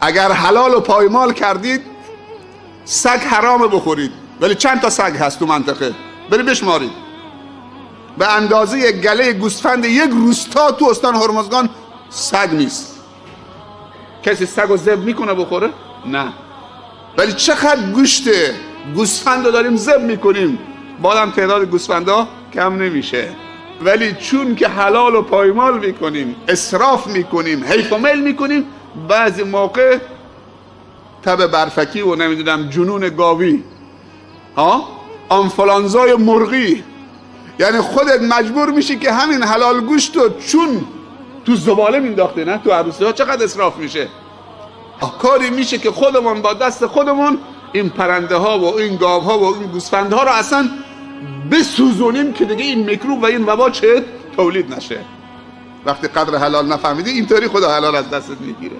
اگر حلال و پایمال کردید سگ حرام بخورید، ولی چند تا سگ هست تو منطقه برید بشمارید، به اندازه گله گوسفند یک روستا تو استان هرمزگان سگ نیست. کسی سگ رو ذبح میکنه بخوره؟ نه. ولی چقدر گوشت گوسفند رو داریم ذبح میکنیم، بعدم تعداد گوسفندا کم نمیشه. ولی چون که حلال و پایمال میکنیم، اسراف میکنیم، حیف و میل میکنیم، بعضی موقع تب برفکی و نمیدونم جنون گاوی، آنفلانزای مرغی، یعنی خودت مجبور میشی که همین حلال گوشت رو چون تو زباله مینداخته، نه تو عروسی ها چقدر اسراف میشه، کاری میشه که خودمون با دست خودمون این پرنده ها و این گاو ها و این گوسفند ها رو اصلا بسوزونیم که دیگه این میکروب و این وبا چه تولید نشه. وقتی قدر حلال نفهمیدی اینطوری خدا حلال از دستت میگیره.